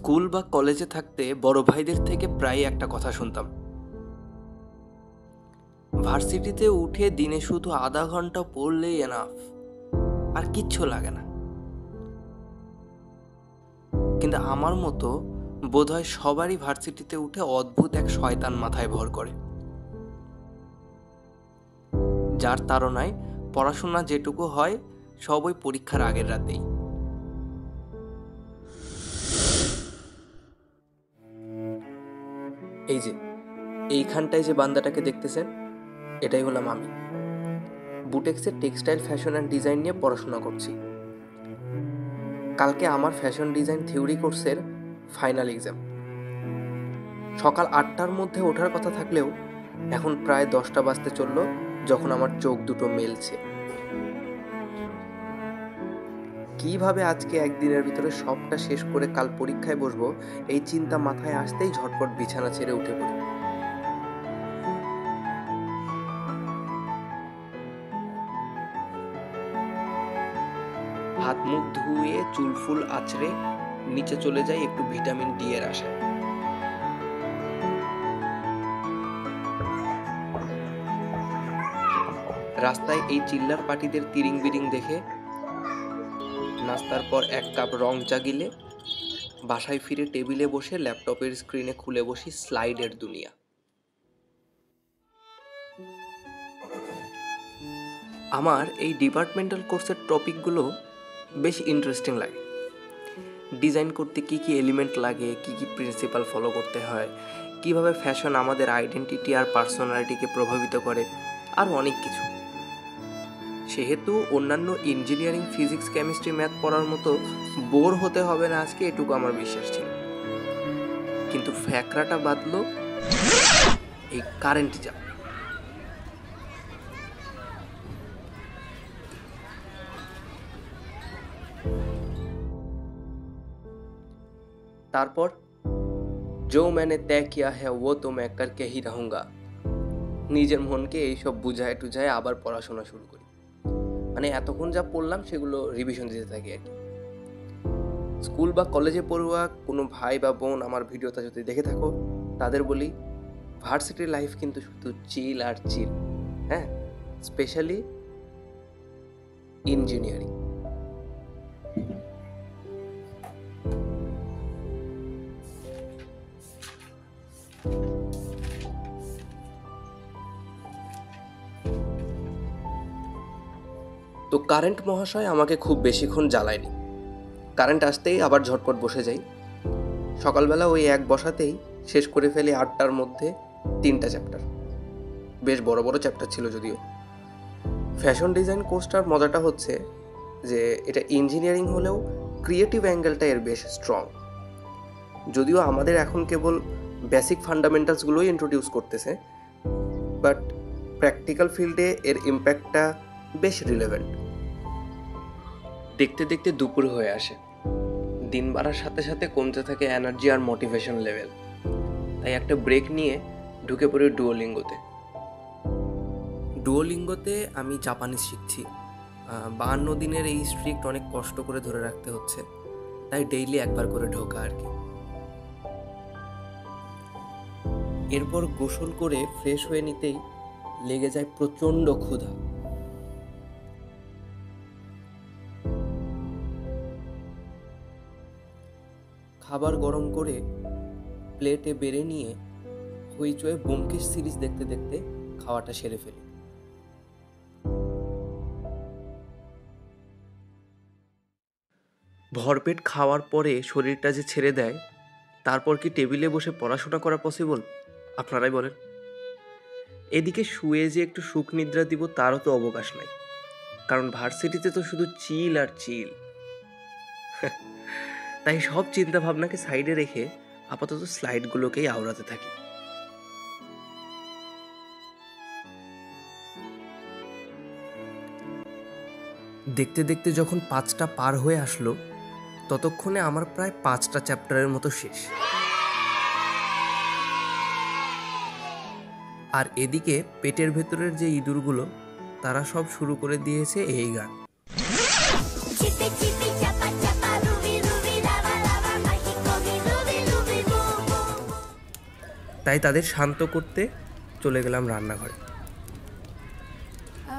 School বা কলেজে থাকতে বড় ভাইদের থেকে প্রায় একটা কথা শুনতাম, ভার্সিটিতে উঠে দিনে শুধু আধা ঘন্টা পড়লেই এনাফ, আর কিচ্ছু লাগে না। কিন্তু আমার মতো বোধহয় সবারই ভার্সিটিতে উঠে অদ্ভুত এক শয়তান মাথায় ভর করে, যার তাড়নায় পড়াশোনা যেটুকু হয় সব ওই পরীক্ষার আগের রাতেই। এই যে এইখানটায় যে বান্দাটাকে দেখতেছেন, এটাই হলাম আমি। বুটেক্সের টেক্সটাইল ফ্যাশন অ্যান্ড ডিজাইন নিয়ে পড়াশোনা করছি। কালকে আমার ফ্যাশন ডিজাইন থিওরি কোর্সের ফাইনাল এক্সাম। সকাল 8টার মধ্যে ওঠার কথা থাকলেও এখন প্রায় 10টা বাজতে চলল যখন আমার চোখ দুটো মেলছে। কিভাবে আজকে একদিনের ভিতরে সবটা শেষ করে কাল পরীক্ষায় বসবো, এই চিন্তা মাথায় আসতেই ঝটপট বিছানা ছেড়ে উঠে পড়ি। হাত মুখ ধুয়ে চুল ফুল আঁচড়ে নিচে চলে যাই একটু ভিটামিন ডি এর আশায়। রাস্তায় এই চিল্লার পার্টিদের তিরিং বিরিং দেখে নাস্তার পর 1 কাপ রং চা গিলে বাসায় ফিরে টেবিলে বসে ল্যাপটপের স্ক্রিনে খুলে বসি স্লাইডের দুনিয়া। আমার এই ডিপার্টমেন্টাল কোর্সের টপিকগুলো বেশ ইন্টারেস্টিং লাগে। ডিজাইন করতে কি কি এলিমেন্ট লাগে, কি কি প্রিন্সিপাল ফলো করতে হয়, কিভাবে ফ্যাশন আমাদের আইডেন্টিটি আর পার্সোনালিটিকে প্রভাবিত করে, আর অনেক কিছু। সেহেতু অন্যান্য ইঞ্জিনিয়ারিং, ফিজিক্স, কেমিস্ট্রি, ম্যাথ পড়ার মতো বোর হতে হবে না আজকে, এটুকু আমার বিশ্বাস ছিল। কিন্তু ফ্যাকরাটা বাদলো এই কারেন্ট যা। তারপর जो मैंने तय किया है वो तो मैं करके ही रहूंगा, নিজের মনকে এইসব বুঝায় টুঝায় আবার পড়াশোনা শুরু করি। মানে এতক্ষণ যা পড়লাম সেগুলো রিভিশন দিতে থাকি আর কি। স্কুল বা কলেজে পড়ুয়া কোনো ভাই বা বোন আমার ভিডিওটা যদি দেখে থাকো, তাদের বলি ভার্সিটি লাইফ কিন্তু শুধু চিল আর চিল। হ্যাঁ, স্পেশালি ইঞ্জিনিয়ারিং। তো কারেন্ট মহাশয় আমাকে খুব বেশিক্ষণ জ্বালায়নি। কারেন্ট আসতেই আবার ঝটপট বসে যাই। সকালবেলা ওই এক বসাতেই শেষ করে ফেলি 8টার মধ্যে 3টা চ্যাপ্টার। বেশ বড় বড় চ্যাপ্টার ছিল যদিও। ফ্যাশন ডিজাইন কোর্সটার মজাটা হচ্ছে যে এটা ইঞ্জিনিয়ারিং হলেও ক্রিয়েটিভ অ্যাঙ্গেলটা এর বেশ স্ট্রং। যদিও আমাদের এখন কেবল বেসিক ফান্ডামেন্টালসগুলোই ইন্ট্রোডিউস করতেছে, বাট প্র্যাকটিক্যাল ফিল্ডে এর ইম্প্যাক্টটা বেশ রিলেভেন্ট। দেখতে দেখতে দুপুর হয়ে আসে। দিন বাড়ার সাথে সাথে কমতে থাকে এনার্জি আর মোটিভেশন লেভেল। তাই একটা ব্রেক নিয়ে ঢুকে পড়ি ডুওলিঙ্গোতে। ডুওলিঙ্গোতে আমি জাপানিজ শিখছি। 52 দিনের এই স্ট্রিক্ট অনেক কষ্ট করে ধরে রাখতে হচ্ছে, তাই ডেইলি একবার করে ঢোকা আর কি। এরপর গোসল করে ফ্রেশ হয়ে নিতেই লেগে যায় প্রচণ্ড ক্ষুধা। খাবার গরম করে প্লেটে বেড়ে নিয়ে হইচয়ে ব্যোমকেশ সিরিজ দেখতে দেখতে খাওয়াটা সেরে ফেলি। ভরপেট খাওয়ার পরে শরীরটা যে ছেড়ে দেয়, তারপর কি টেবিলে বসে পড়াশোনা করা পসিবল? আপনারাই বলেন। এদিকে শুয়ে যে একটু সুখ নিদ্রা দিব তারও তো অবকাশ নাই, কারণ ভার্সিটিতে তো শুধু চিল আর চিল। তাই সব চিন্তা ভাবনাকে সাইডে রেখে আপাতত স্লাইডগুলোকেই আওড়াতে থাকি। দেখতে দেখতে যখন 5টা পার হয়ে আসলো, ততক্ষণে আমার প্রায় 5টা চ্যাপ্টারের মতো শেষ। আর এদিকে পেটের ভেতরের যে ইঁদুরগুলো, তারা সব শুরু করে দিয়েছে এই গান। চিপি চিপি চাপা চাপা রুবি রুবি লাভা লাভা মাইকি কমি তাই তাদের শান্ত করতে চলে গেলাম রান্নাঘরে।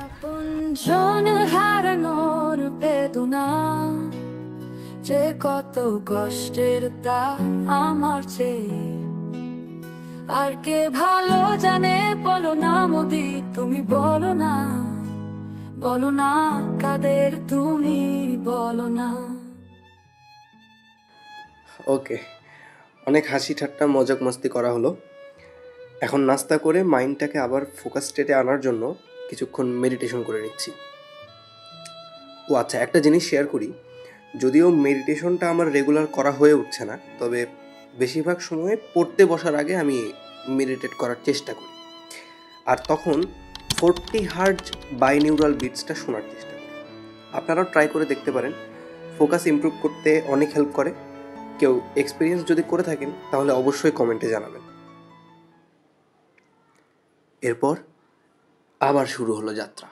আপনজন হারানোর বেদনা যে কত কষ্টের তা আমার চেয়ে আর কে ভালো জানে, বলো না মোদি তুমি, বলো না কাদের তুমি, বলো না। ওকে, অনেক হাসি ঠাট্টা মজাক মস্তি করা হলো। এখন নাস্তা করে মাইন্ডটাকে আবার ফোকাস স্টেটে আনার জন্য কিছুক্ষণ মেডিটেশন করে নিচ্ছি। ও আচ্ছা, একটা জিনিস শেয়ার করি, যদিও মেডিটেশনটা আমার রেগুলার করা হয়ে উঠছে না, তবে বেশিরভাগ সময়ে পড়তে বসার আগে আমি মেডিটেট করার চেষ্টা করি, আর তখন 40 হার্টজ বাইনিউরাল বিটসটা শোনার চেষ্টা করি। আপনারাও ট্রাই করে দেখতে পারেন, ফোকাস ইমপ্রুভ করতে অনেক হেল্প করে। কেউ এক্সপিরিয়েন্স যদি করে থাকেন তাহলে অবশ্যই কমেন্টে জানাবেন। এরপর আবার শুরু হলো যাত্রা।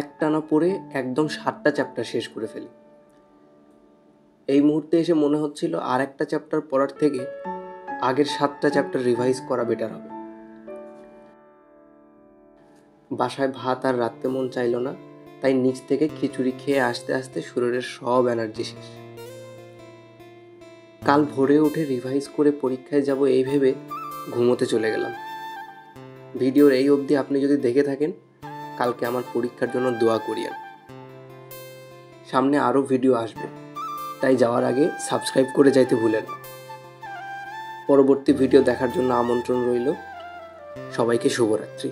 একটানা পড়ে একদম 7টা চ্যাপ্টার শেষ করে ফেলি। এই মুহূর্তে এসে মনে হচ্ছিল আর একটা চ্যাপ্টার পড়ার থেকে আগের 7টা চ্যাপ্টার রিভাইজ করা বেটার হবে। বাসায় ভাত আর রাখতে মন চাইল না, তাই নিচ থেকে খিচুড়ি খেয়ে আস্তে আস্তে শরীরের সব এনার্জি শেষ। কাল ভোরে উঠে রিভাইজ করে পরীক্ষায় যাব এই ভেবে ঘুমোতে চলে গেলাম। ভিডিওর এই অবধি আপনি যদি দেখে থাকেন, কালকে আমার পরীক্ষার জন্য দোয়া করিয়েন। সামনে আরও ভিডিও আসবে, তাই যাওয়ার আগে সাবস্ক্রাইব করে যাইতে ভুলেন না। পরবর্তী ভিডিও দেখার জন্য আমন্ত্রণ রইল। সবাইকে শুভরাত্রি।